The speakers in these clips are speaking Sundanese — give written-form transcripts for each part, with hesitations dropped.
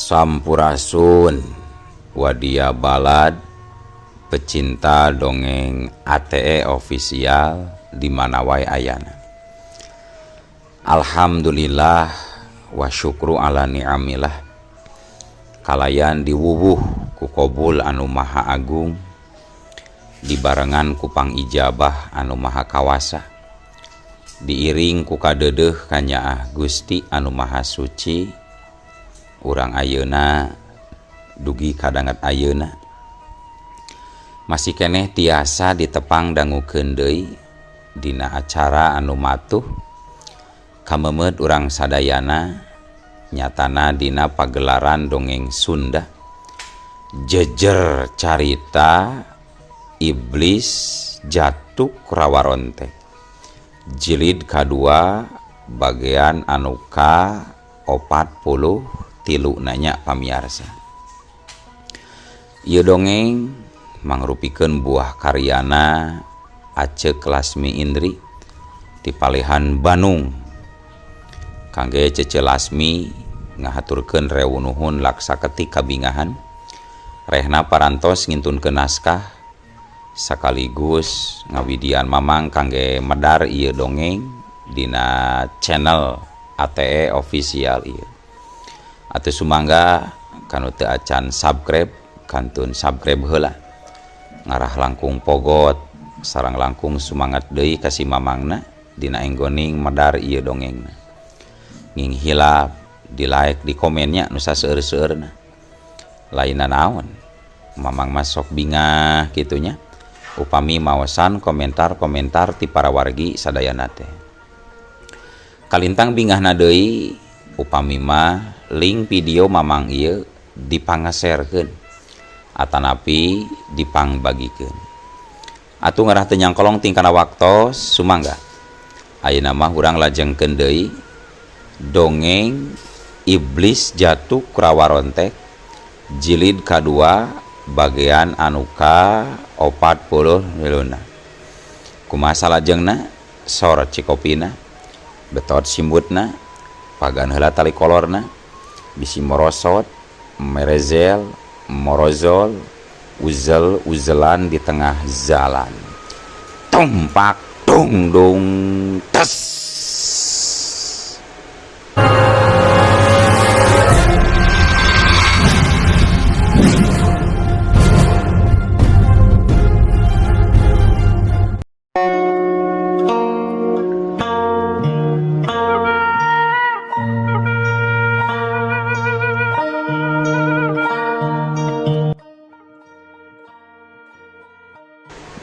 Sampurasun wadia balad pecinta dongeng ATE official di mana wae ayana. Alhamdulillah wa syukru ala ni'amillah. Kalayan diwuwuh ku Qobul anu maha agung, dibarengan ku pangijabah anu maha kawasa, diiring ku kadeudeuh kanyaah Gusti anu maha suci. Urang ayeuna dugi kadangat ayeuna masih keneh tiasa ditepang dangukeun deui dina acara anu matuh kamemed urang sadayana nyatana dina pagelaran dongeng Sunda jejer carita Iblis Jatuk Rawaronte jilid kadua bagian anu ka 40 tilu nanya pamiarsa. Ieu dongeng mangrupikeun buah karyana Acek Lasmi Indri ti Palehan Bandung. Kangge Cece Lasmi ngahaturkeun rewu nuhun laksaketi kabingahan rehna parantos ngintunkeun naskah sakaligus ngawidian mamang kangge medar ieu dongeng dina channel ATE official ieu. Atuh sumangga kanu teu acan subscribe kantun subscribe heula, ngarah langkung pogot sareng langkung sumangat deui ka si mamangna dina enggoning medar ieu dongengna. Nging hilap di like di komennya nu saseueur-seueurna. Lainna naon mamang mah sok bingah kitunya upami maosan komentar-komentar ti para wargi sadayana teh. Kalintang bingahna deui upami mah link video mamang ieu dipangaserkeun atanapi dipangbagikeun. Atuh ngarah teu nyangkolong tingkana waktos sumangga ayeuna mah urang lajengkeun deui dongeng Iblis Jatuk Rawaronte jilid kadua bagian anu ka 40 miluna. Kumaha salajengna sor cikopina betot simbutna pagan heula tali kolorna bisi morosot merezel morozol uzel-uzelan di tengah jalan tumpak dung dung tes.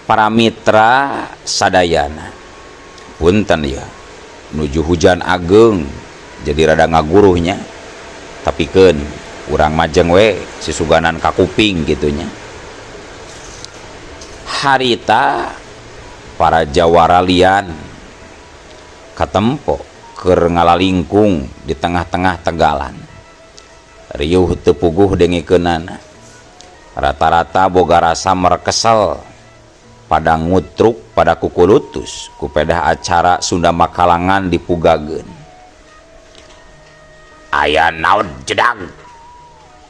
Para mitra sadayana punten ya nuju hujan ageng jadi rada ngaguruhnya tapikeun urang majeng we sisuganan ka kuping gitunya. Harita para jawara lian katempo keur ngalalingkung di tengah-tengah tegalan riuh teu puguh dengikeunana rata-rata boga rasa merekesel pada ngutruk pada kukulutus kupedah acara Sunda Makalangan dipugageun. Aya naon jedag?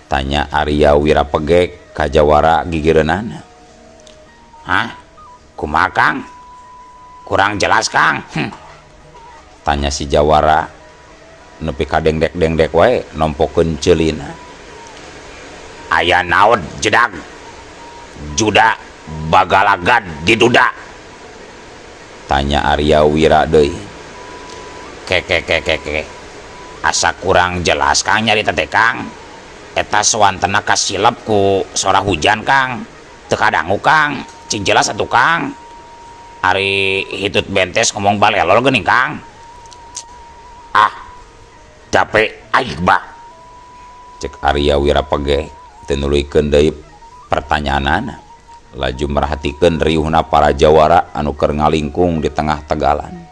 Tanya Arya Wirapegek ka jawara gigireunana. Hah? Kumaha Kang? Kurang jelas Kang. Tanya si jawara nepi ka dengdek-dengdek wae nompokeun ceulina. Aya naon jedag? Juda bagalagad diduda. Tanya Arya Wira deui. Keke asa kurang jelas Kang nyarita teh Kang. Eta sawantena kasilep ku sora hujan Kang. Teu kadangu Kang. Cing jelas atuh Kang. Ari hitut bentes ngomong balelol geuning Kang. Ah, dape aing bah. Cek Arya Wirapegek teu nuluykeun deui pertanyaanana. Laju merhatikeun riuhna para jawara anu keur ngalingkung di tengah tegalan.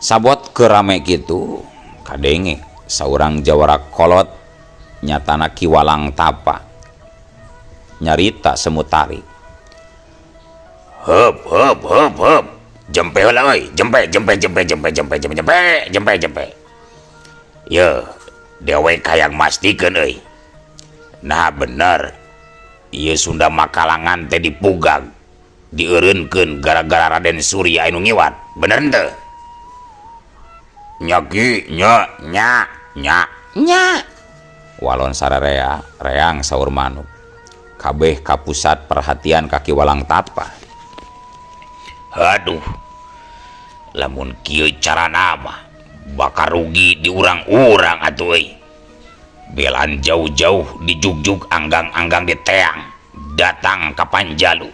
Sabot keur rame kitu kadenge saurang jawara kolot nyatana kiwalang tapa nyarita semutari. Heup jempe heula euy, jempe. Ye, dewek hayang mastikeun euy. Nah bener, ieu Sunda Makalangan teh dipugag dieureunkeun gara-gara Raden Surya anu ngiwat, bener henteu? Nya ki, nya. Walon sararea reang saur manuk. Kabeh kapusat perhatian kaki Walang Tapa. Aduh, lamun kieu carana mah bakal rugi di urang-urang atuh euy. Belan jauh-jauh dijugjug anggang-anggang di teang datang ka Panjalu.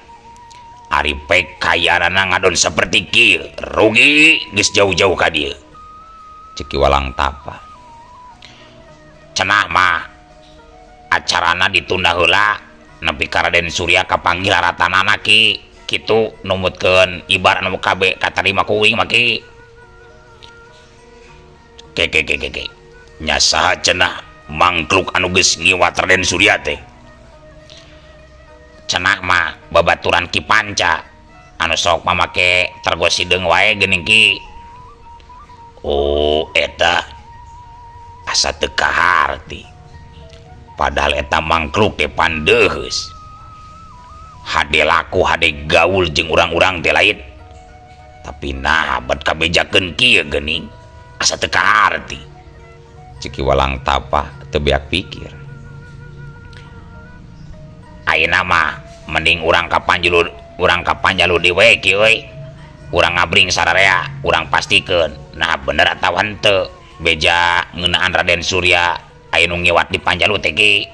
Ari pek kayanana ngadon seperti kieu, rugi geus jauh-jauh ka dieu. Ceki Walang Tapa. Cenah mah acarana ditunda heula nepi ka Raden Surya kapanggil ratanana ki, kitu numutkeun ibarat nu kabeh katarima kuing mah ki. Ke. Nya saha cenah mangkluk anu geus ngiwat Raden Surya teh? Cenah mah babaturan Ki Panca anu sok mamake Tergos Sideung wae geuning ki. Oh eta asa teu kaharti. Padahal eta mangkluk teh pandeuheus. Hade laku hade gaul jeung urang-urang teh lain. Tapi nah bet kabejakeun kieu geuning asa teu kaharti. Ceki Walang Tapa teu beak pikir. Ayeuna mah mending urang ka Panjalu di we kieu euy. Urang ngabring sararea, urang pastikeun nah bener atawa henteu beja ngeunaan Raden Surya aya nu ngiwat di Panjalu teh ki.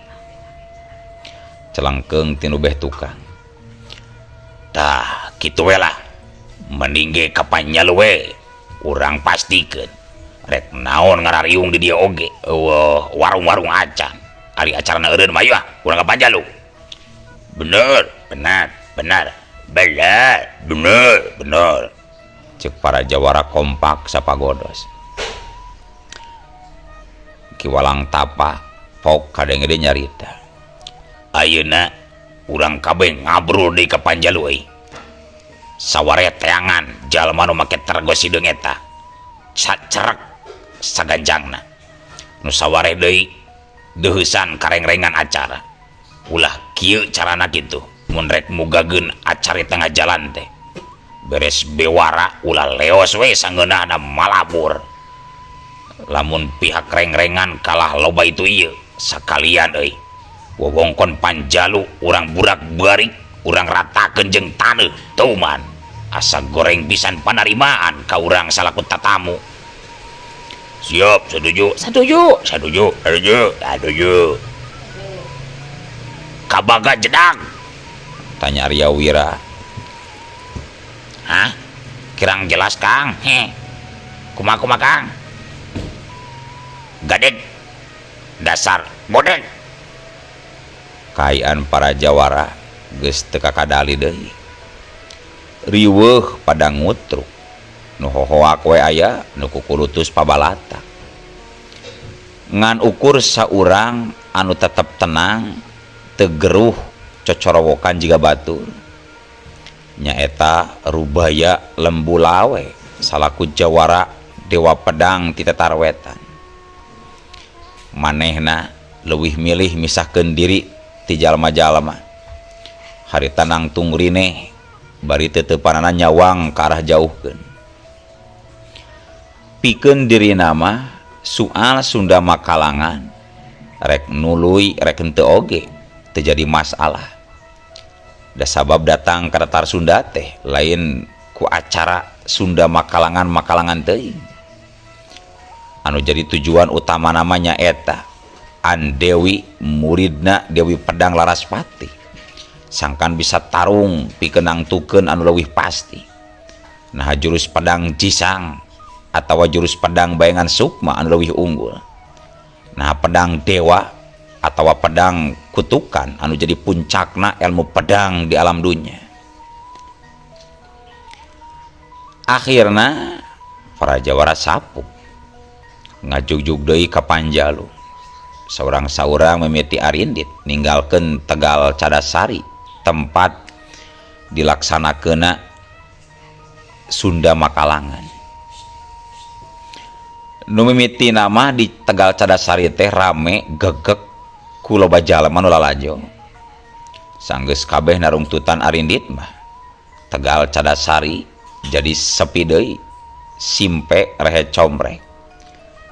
Celengkeung tinu beh tukang. Tah kitu we lah. Mending ge ka Panjalu we urang pastikeun rek naon ngarariung di dieu oge. Warung-warung acan. Ari acarana eureun mah yeuh urang ka Panjalu. Bener. Cek para jawara kompak sapagodos. Ki Walang Tapa pok kadenge deui nyarita. Ayeuna urang kabeh ngabrul deui ka Panjalu euy. Saware teangan jalma nu make Tergos Sideung eta sacerek saganjangna. Nu saware deui deuheusan karengrengan acara. Ulah kieu carana kitu. Mun rek mugageun acara di tengah jalan teh beres bewara ulah leos we sangeunana malabur. Lamun pihak rengrengan kalah loba itu ieu sakalian euy wewengkon Panjalu urang burak-barik urang ratakeun jeung taneuh tuman asa goreng pisan panarimaan ka urang salaku tatamu. Siap, setuju. Kabaga jedang, tanya Arya Wira. Hah? Kirang jelas Kang. Kumaha Kang? Gadeg. Dasar bodeg. Kayaan para jawara geus teu kakadali deui. Riweuh pada ngutruk. Nu hohoak we aya nu kukulutus pabalata. Ngan ukur saurang anu tetep tenang tegeruh cocorowokan jiga batur nyaeta Rubaya Lembu Lawe salaku jawara Dewa Pedang ti Tetarwetan. Manehna leuwih milih misahkeun diri ti jalma-jalma harita nangtung rineh bari teutepanana nyawang ka arah jauhkeun. Pikeun diri nama soal Sunda Makalangan rek nuluy rek henteu oge terjadi masalah. Da sabab datang ka Tatar Sunda teh lain ku acara Sunda Makalangan teuing. Anu jadi tujuan utama namanya eta an Dewi muridna Dewi Pedang Laraspati sangkan bisa tarung pikeun nangtukeun anu leuwih pasti. Nah jurus pedang Cisang atawa jurus pedang Bayangan Sukma anu leuwih unggul. Nah pedang Dewa atau pedang kutukan anu jadi puncakna ilmu pedang di alam dunia. Akhirna para jawara sapuk ngajugjug deui ka Panjalu. Saurang-saurang mimiti arindit ninggalkeun Tegal Cadasari tempat dilaksanakeuna Sunda Makalangan. Nu mimiti nama di Tegal Cadasari teh rame gegek ku loba jalema nu lalajo. Sanggeus kabeh narungtutan arindit mah Tegal Cadasari jadi sepi deui, simpe rehe combrek.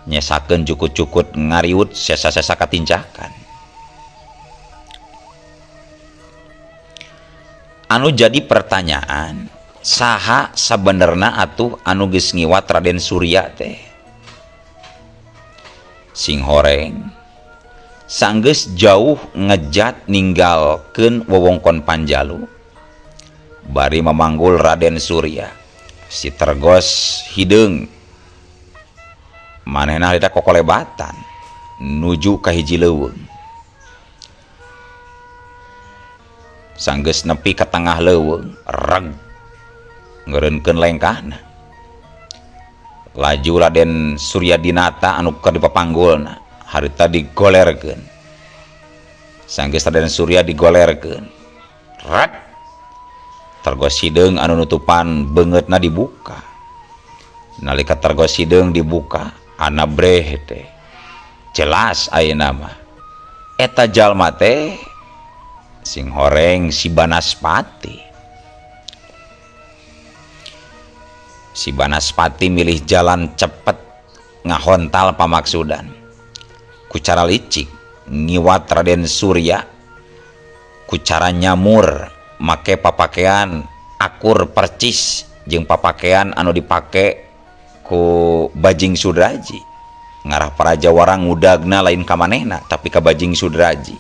Nyesakeun cukut-cukut ngariut sesa-sesa katincakan. Anu jadi pertanyaan, saha sabenerna atuh anu geus ngiwat Raden Surya teh? Sing horeng sanggeus jauh ngejat ninggalkeun wewengkon Panjalu, bari memanggul Raden Surya. Si tergos hideung manehna harita kokolebatan nuju ka hiji leuweung. Sanggeus nepi ka tengah leuweung, reg ngeureunkeun lengkahna. Laju Raden Suryadinata anu keur dipapanggulna harita digolerkeun. Sanggeus Raden Surya digolerkeun, reg tergos hideung anu nutupan beungeutna dibuka. Nalika tergos hideung dibuka, ana breh teh jelas ayeuna mah eta jalma teh sing horeng si Banaspati. Si Banaspati milih jalan cepet ngahontal pamaksudan. Ku cara licik ngiwat Raden Surya, ku cara nyamur make papakean akur percis jeung papakean anu dipake ku Bajing Sudraji. Ngarah para Jawara ngudagna lain ka manehna tapi ka Bajing Sudraji.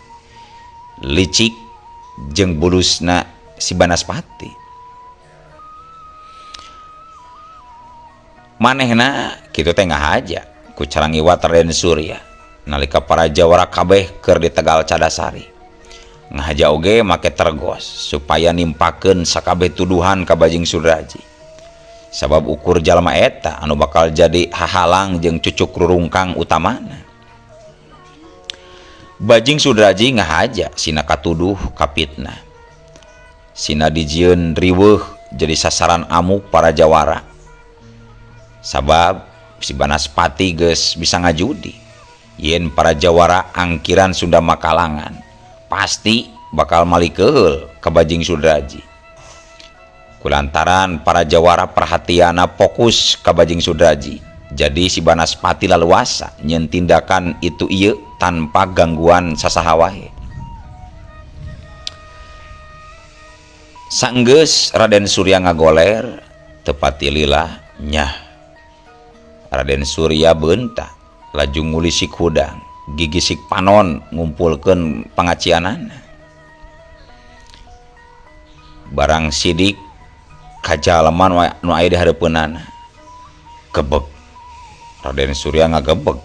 Licik jeung bulusna si Banaspati. Manehna kitu teh ngahaja ku cara ngiwat Raden Surya nalika para Jawara kabeh keur di Tegal Cadasari. Ngahaja oge make tergos supaya nimpakeun sakabeh tuduhan ka Bajing Sudraji. Sabab ukur jalma eta anu bakal jadi hahalang jeung cucuk rurungkang utamana. Bajing Sudraji ngahaja sina katuduh kapitna. Sina dijieun riweuh jadi sasaran amuk para Jawara. Sabab si Banaspati geus bisa ngajudi yen para Jawara angkiran Sunda Makalangan pasti bakal malikeul ka Bajing Sudraji. Kulantaran para Jawara perhatiana fokus ka Bajing Sudraji, jadi si Banaspati laluasa nyeun tindakan itu ieu tanpa gangguan sasaha wae. Sanggeus Raden Surya ngagoler teu pati lila nyah. Raden Surya beunta laju ngulisik hudang, gigisik panon ngumpulkeun pangacianana. Barang sidik kajaleman nu aya di hareupeunana gebeg. Raden Surya ngagebeg,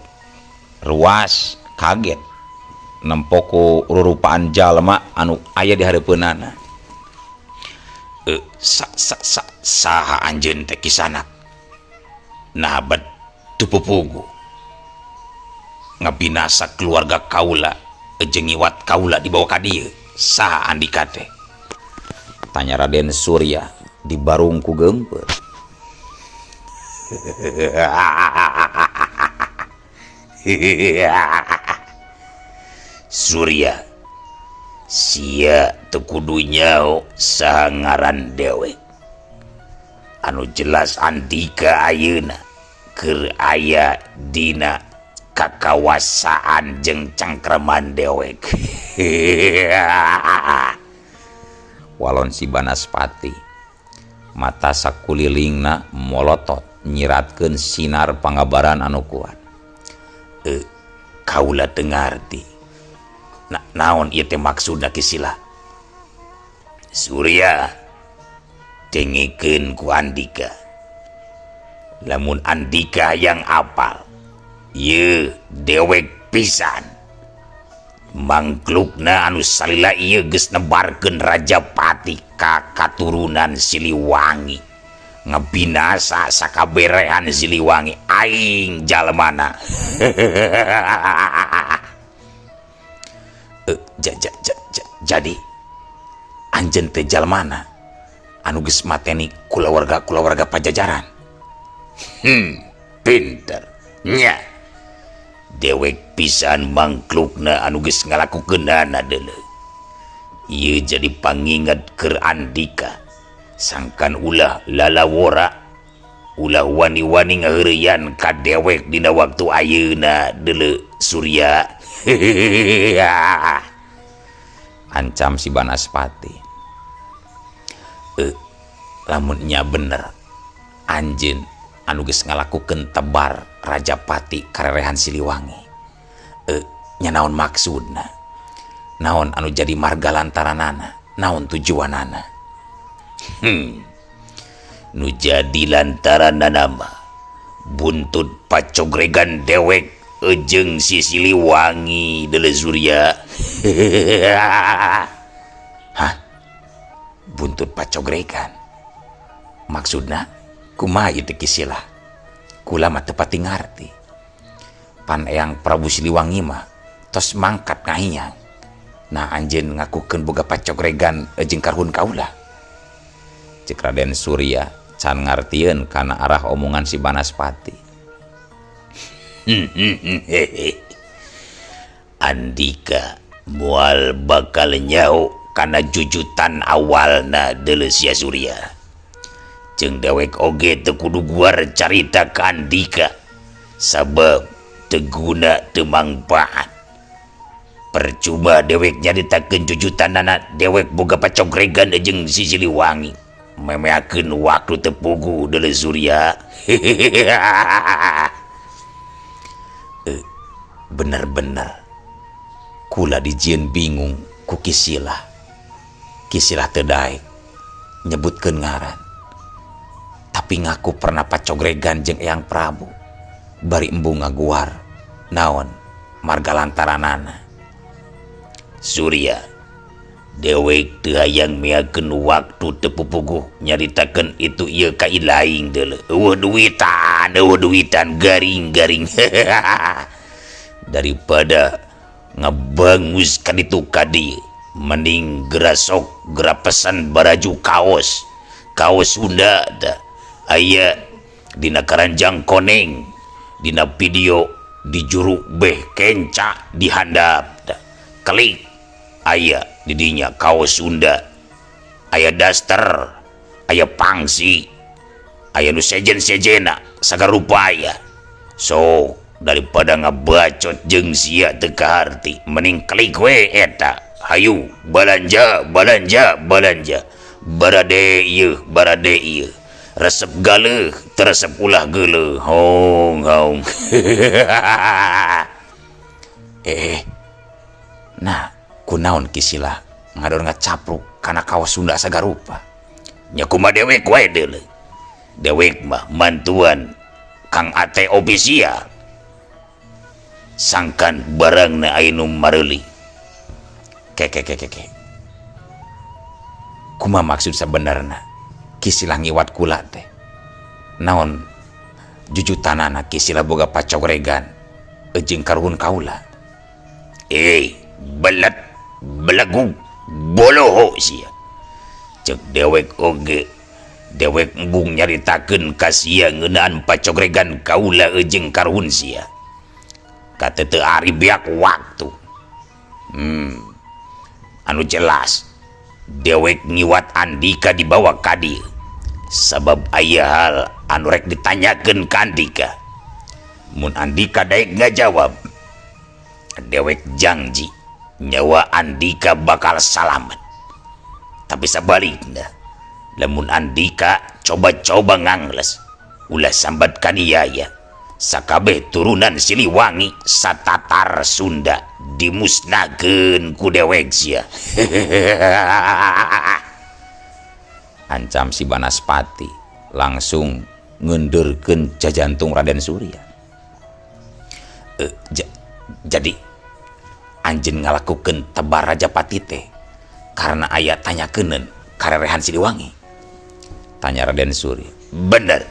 ruas kaget nempo ku rurupaan jalma anu aya di hareupeunana. Saha anjeun teh kisanak? Nah bet tupupugu ngabinasa keluarga kaula jeung ngiwat kaula dibawa ka dieu. Saha Andika teh? Tanya Raden Surya dibarung ku geumpeur. Surya, sia teu kudu nyao saha ngaran dewek. Anu jelas Andika ayeuna keur aya dina kakawasaan jeung cangkreman dewek. Walon si Banaspati mata sakulilingna molotot nyiratkeun sinar pangabaran anu kuat. Kaula teu ngarti naon ieu teh maksudna kisila. Surya, dengikeun ku Andika. Lamun Andika yang apal, ieu dewek pisan. Mangklukna anu salila ieu geus nebarkeun Rajapati ka katurunan Siliwangi, ngabinasa sakaberehan Siliwangi aing jalmana. Jadi anjeun teh jalmana anu geus mateni kulawarga Pajajaran. Pinter. nya dewek pisan mangklukna anu geus ngalakukeunana deuleu. Ieu jadi pangingat keur Andika sangkan ulah lalawora ulah wani-wani ngaheureuyan ka dewek dina waktu ayeuna deuleu Surya. Ancam si Banaspati. Lamun nya bener anjeun anu geus ngalakukeun tebar Rajapati karerehan Siliwangi, nya naon maksudna, naon anu jadi marga lantaranana, naon tujuanana? Nu jadi lantaranana mah buntut pacogregan dewek jeung si Siliwangi deuleu Surya. Hah? Buntut pacogregan? Maksudna kumaha ieu teh kisilah? Kula mah teu pati ngarti. Pan eyang Prabu Siliwangi mah tos mangkat ngahiyang. Nah anjeun ngakukeun boga pacogregan jeung karhun kaula. Cek Raden Surya can ngartieun kana arah omongan si Banaspati. Andika moal bakal nyao kana jujutan awalna deuleu sia Surya. Jeung dewek oge teu kudu guar carita ka Andika sabab teu guna teu mangpaat. Percuma dewek nyaritakeun jujutanana dewek boga pacogregan jeung si Siliwangi. Memeakeun waktu teu pugu deuleu Surya. Bener-bener kula dijieun bingung ku kisilah teu daek nyebutkeun ngaran, tapi ngaku pernah pacogregan jeung Eyang Prabu bari embung ngaguar naon marga lantaranana. Surya, dewek teu hayang meakeun waktu teu pupuguh nyaritakeun itu ieu ka ilaing deuleu. Eueuh duitan garing-garing. Daripada ngabangus kaditu kadi mending gerasok gera pesan baraju kaos Sunda da aya dina karanjang koneng, dina video di juru beh kenca dihandap da klik aya di dinya kaos Sunda, aya daster, aya pangsi, aya nu sejen-sejena sagarupa aya. So daripada ngabacot jeung sia teu kaharti mending klik we eta. Hayu balanja barade ieu resep galeuh teresep ulah geuleuh hong. Nah kunaon kisilah ngador ngacapruk kana kaos Sunda sagarupa? Nya kumaha dewek wae deuleu. Dewek mah mantuan Kang Ate ofisial. Sangkan barangna anu mareuli. Ke. Kumaha maksud sabenerna kisilah ngiwat kula teh? Naon jujutanana kisilah boga pacogregan jeung karhun kaula? Belet belagu boloho sia. Cek dewek oge dewek embung nyaritakeun ka sia ngeunaan pacogregan kaula jeung karhun sia. Kata teu ari beak waktu. Anu jelas dewek ngiwat Andika dibawa ka dieu sabab aya hal anu rek ditanyakeun ka Andika. Mun Andika daek ngajawab, dewek janji nyawa Andika bakal salamet. Tapi sabalikna lamun Andika coba-coba ngangles ulah sambat kaniaya, sakabeh turunan Siliwangi satatar Sunda dimusnahkeun ku dewek sia. Ancam si Banaspati langsung ngeundeurkeun jajantung Raden Surya. Jadi anjeun ngalakukeun tebar Rajapati teh karena aya tanyakeun karerehan Siliwangi? Tanya Raden Surya. Bener,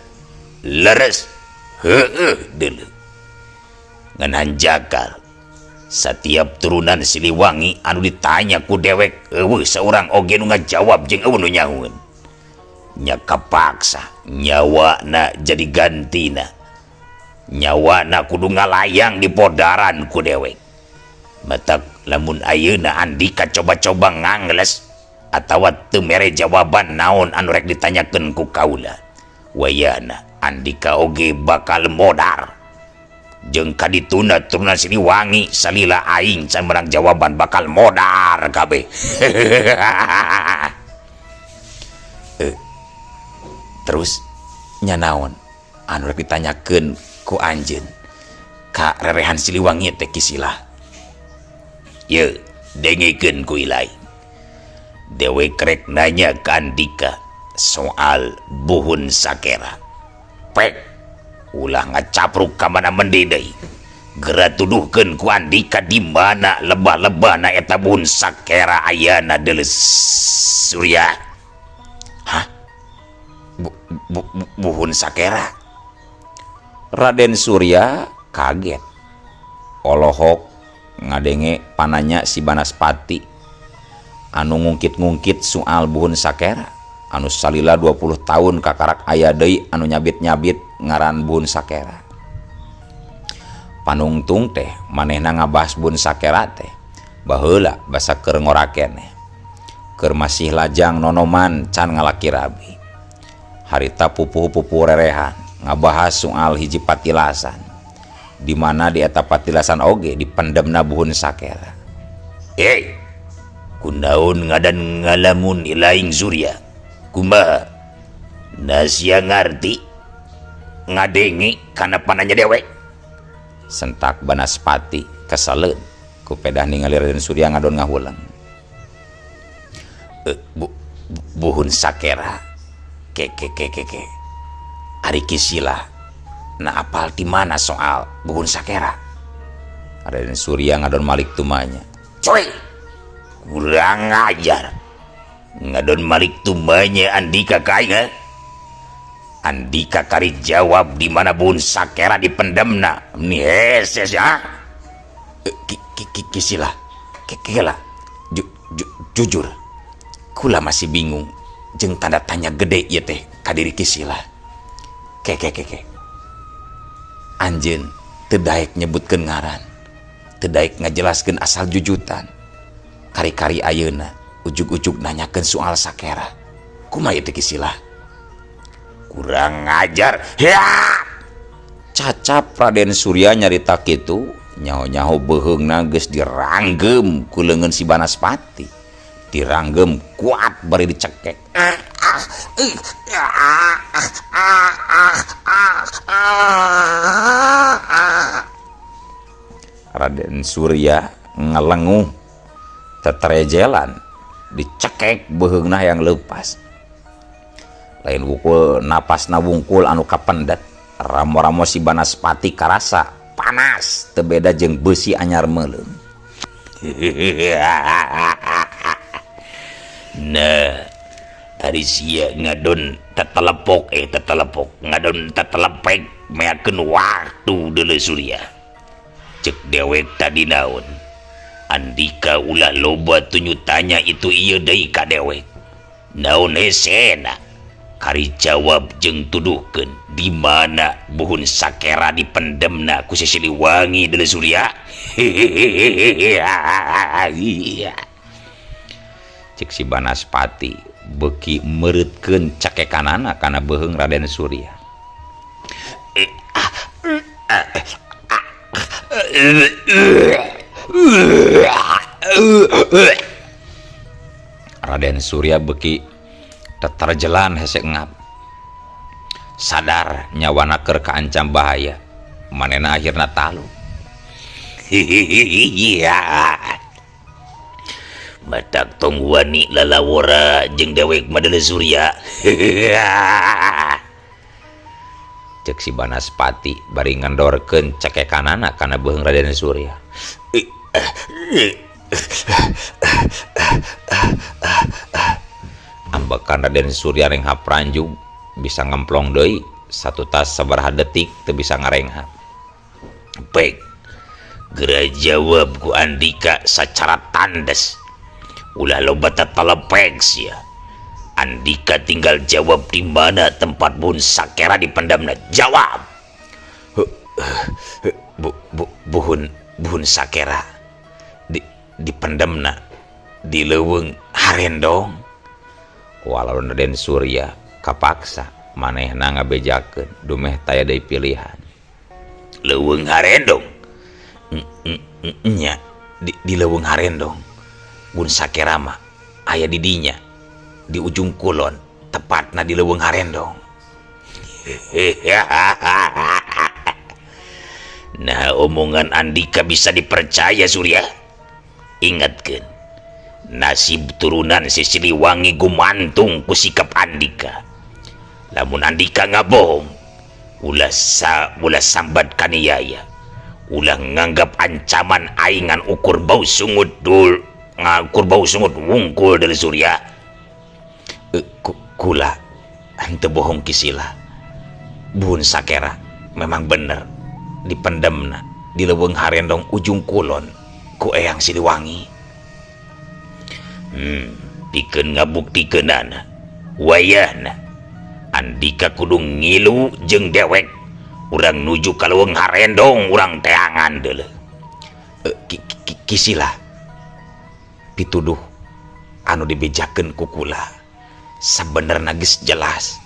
leres. Deuleu ngan hanjakal setiap turunan Siliwangi anu ditanya ku dewek eueuh saurang oge nu ngajawab jeung eueuh nu nyahoeun. Nya kapaksa nyawana jadi gantina nyawana kudu ngalayang di podaran ku dewek. Matak lamun ayeuna Andika coba-coba ngangles atawa teu mere jawaban naon anu rek ditanyakeun ku kaula, wayana Andika oge bakal modar. Jeung kadituna turunan Siliwangi salila aing sambarang jawaban bakal modar kabeh. Terus nya naon anu rek ditanyakeun ku anjeun ka rerehan Siliwangi teh kisilah. Ye dengekeun ku ilai. Dewek rek nanya ka Andika soal buhun sakera. Pek ulah ngacapruk ka mana mende deui. Gera tuduhkeun ku Andika di mana lebah-lebahna eta buhun sakera ayana Deles Surya. Hah? Buhun sakera? Raden Surya kaget. Olohok ngadenge pananya si Banaspati anu ngungkit-ngungkit soal buhun sakera anu salila 20 tahun kakarak aya deui anu nyabit-nyabit ngaran buhun sakera. Panungtung teh manehna ngabahas buhun sakera teh baheula basa keur ngoraken keur masih lajang nonoman can ngalaki rabi. Harita pupuh-pupuh rerehan ngabahas soal hiji patilasan di mana di eta patilasan oge dipendemna buhun sakera. Kunaon ngadan ngalamun ilaing Surya? Kumaha? Nasia ngarti ngadenge kana pananya dewek? Sentak Banaspati kesaleun ku pedah ningali Raden Surya ngadon ngahulang. Buhun sakera ke ari kisilah na apal di mana soal buhun sakera? Raden Surya ngadon malik tumanya. Coy, kurang ajar. Ngadon malik tumanya Andika kainga. Andika kari jawab di mana buhun sakera dipendemna. Ni heses ya. Kisilah. Kekela. Jujur. Kula masih bingung jeung tanda tanya gede ieu teh ka diri kisilah. Keke. Anjeun teu daek nyebutkeun ngaran. Teu daek ngajelaskeun asal jujutan. Kari-kari ayeuna ujug-ujug nanyakeun soal sakera. Kumaha ieu teh kisilah? Kurang ajar. Ya. Cacap Raden Surya nyarita kitu, nyaho-nyaho beheungna geus diranggem ku leungeun si Banaspati. Diranggem kuat bari dicekek. Raden Surya ngelenguh teterejelan dicekek beheungna yang leupas. Lain wukul napasna wungkul anu kapendet, ramo-ramo si Banaspati karasa panas teu beda jeung beusi anyar meuleum. Nah, ari sia ngadon tetelepok ngadon tetelepek meakeun waktu Deles Surya. Cek dewek tadi naon? Andika ulah loba tunyu tanya itu ieu deui ka dewek. Naon hesena? Kari jawab jeung tuduhkeun di mana buhun sakera dipendemna ku si Siliwangi Deles Surya. Cek si Banaspati beuki meureutkeun cakekanana kana beheung Raden Surya. Raden Surya beuki teterjelan hese ngap. Sadar nyawana keur kaancam bahaya. Manehna akhirna talu. Matak tong wani lalawora jeung dewek Deles Surya. Cek si Banaspati bari ngendorkeun cakekanana kana beheung Raden Surya. Ambekan Raden Surya renghap ranjung bisa ngemplong deui satu tas sabaraha detik teu bisa ngarenghap. Baik, geura jawab ku Andika sacara tandes. Ulah loba tetelepek sia. Andika tinggal jawab di mana tempat buhun sakera dipendamna. Jawab. buhun sakera dipendemna di leuweung harendong. Walau Raden Surya kapaksa manehna ngabejakeun dumeh taya deui pilihan. Leuweung harendong nya di leuweung harendong bun sakera mah aya di dinya di ujung kulon tepatna di leuweung harendong. Nah, omongan Andika bisa dipercaya, Surya. Ingatkeun, nasib turunan si Siliwangi gumantung ku sikap Andika. Lamun Andika ngabohong, ulah sambat kaniaya, ulah nganggap ancaman aingan ukur bau sungut wungkul dari Surya. Kula henteu bohong kisila. Buhun sakera memang bener dipendemna di leuweung harendong ujung kulon ku Eyang Siliwangi. Pikeun ngabuktikeunana wayahna Andika kudu ngilu jeung dewek urang nuju ka leuweung harendong urang teangan deuleu. Kisila pituduh anu dibejakeun ku kula sabenerna geus jelas.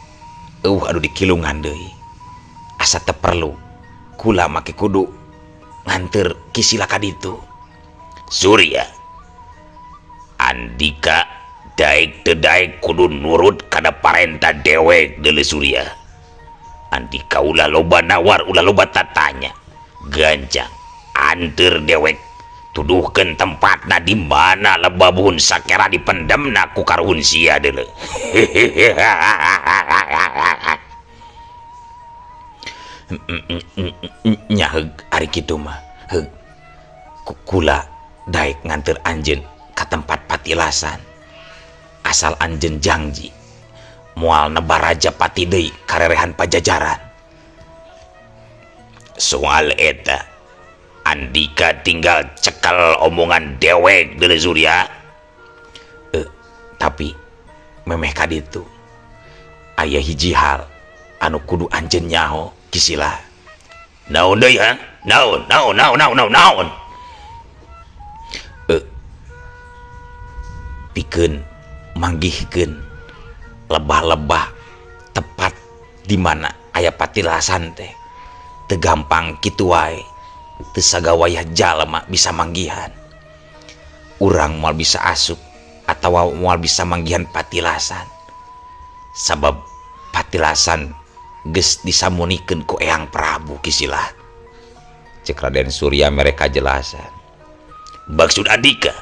Anu dikilungan deui asa teu perlu kula make kudu nganter kisila ka ditu. Surya, Andika daek teu daek kudu nurut kana parentah dewek deuleu Surya. Andika ulah loba nawar, ulah loba tatanya, gancang anteur dewek tuduhkeun tempatna di mana lebah buhun sakera dipendemna ku karuhun sia deuleu. Nya heug ari kitu mah heug kula daek nganter anjeun ka tempat patilasan asal anjeun janji moal nebaraja pati deui karerehan Pajajaran. Soal eta Andika tinggal cekal omongan dewek deuleu Surya. Tapi memeh ka ditu aya hiji hal anu kudu anjeun nyaho kisila. Naon deui ha? Naon? Pikeun manggihkeun lebah-lebah tepat di mana aya patilasan teh teu gampang kitu wae. Teu sagawayah jalma bisa manggihan. Urang moal bisa asup atawa moal bisa manggihan patilasan. Sabab patilasan geus disamunikeun ku Eyang Prabu kisila. Cek Raden Surya mereka jelasan. Maksud Andika,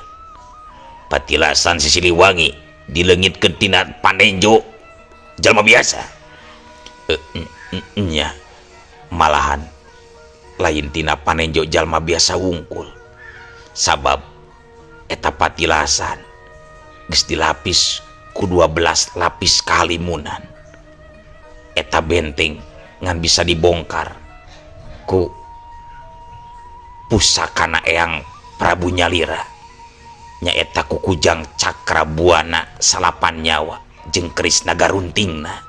patilasan si Siliwangi dileungitkeun tina Panenjo jalma biasa. Nya malahan lain tina Panenjo jalma biasa wungkul. Sabab eta patilasan geus dilapis ku 12 lapis kahalimunan. Eta benteng ngan bisa dibongkar ku pusakana Eyang Prabu Nyalira. Nyaeta ku kujang cakra buana salapan nyawa jeung keris naga runtingna.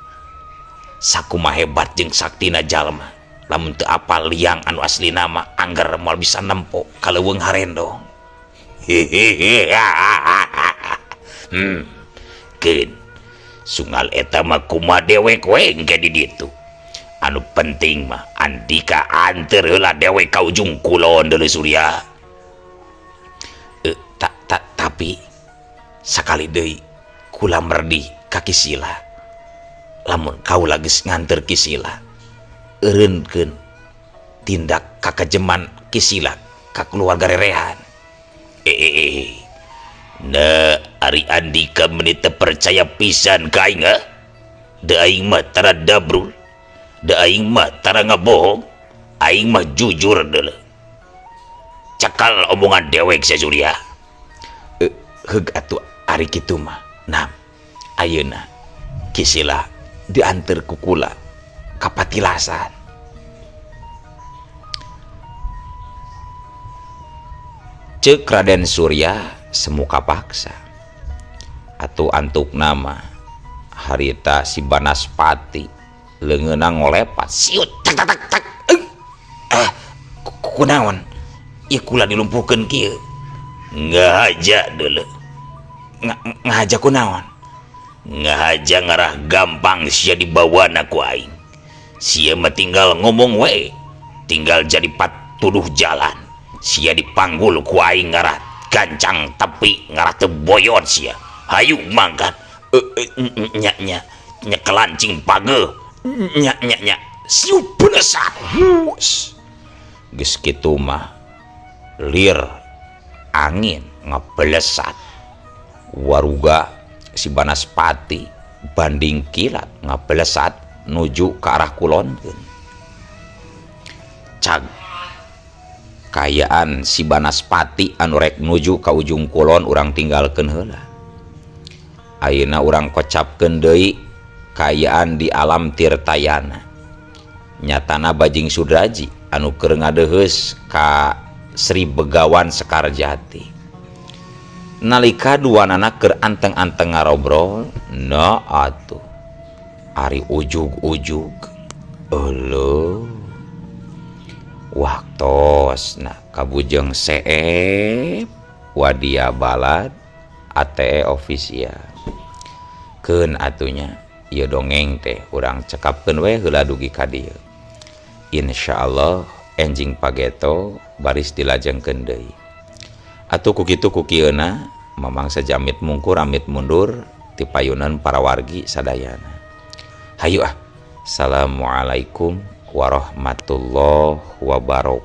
Sakumaha hebat jeung saktina jalma lamun teu apal liang anu asli nama angger moal bisa nempo ka leuweung harendong. Keun sungal eta mah kumaha dewek we engke di ditu. Anu penting mah Andika anteur heula dewek ka ujung kulon deuleu Surya. Tapi sakali deui kula merdi ka kisila. Lamun kaula geus nganter kisila, eureunkeun tindak kakajeman kisila ka keluarga rerehan. Nah, ari Andika meuni teu percaya pisan ka aing ha? Da aing mah tara dabrul, da aing mah tara ngabohong, aing mah jujur deuleu. Cakal omongan dewek sa Surya. Heug atuh ari kitu mah. Nah, ayeuna kisila dianter ku kula ka patilasan. Ceuk Raden Surya semuka paksa. Atuh antuk nama harita si Banaspati leungeunna ngolepat siut tak tak tak tak. kunaon ieu kula dilumpuhkeun kieu ngahaja deuleu ngahaja kunaon ngahaja ngarah gampang sia dibawana ku aing sia mah tinggal ngomong we tinggal jadi patuduh jalan sia dipanggul ku aing ngarah gancang tapi ngarah teu boyon sia hayu mangkat nya kelancing page nya siu benesat geus kitu mah lir angin ngabelesat waruga si Banaspati banding kilat ngabelesat nuju ke arah kulonkeun cag kayaan si Banaspati anu rek nuju ka ujung kulon urang tinggalkeun heula ayeuna urang kocapkeun deui kayaan di alam tirtayana nyatana Bajing Sudraji anu keur ngadeheus ka Sri Begawan Sekarjati nalika duanana keur anteng-anteng ngarobrol atuh ari ujug-ujug eueuh waktosna kabujeng seep wadia balad ATE official keun atunya ieu dongeng teh urang cekapkeun we heula dugi ka dieu insyaallah enjing pageto baris dilajengkeun deui atuh kukitu kukieuna mamang sajamit mungkur amit mundur ti payunan para wargi sadayana hayu assalamualaikum warahmatullahi wabarakatuh.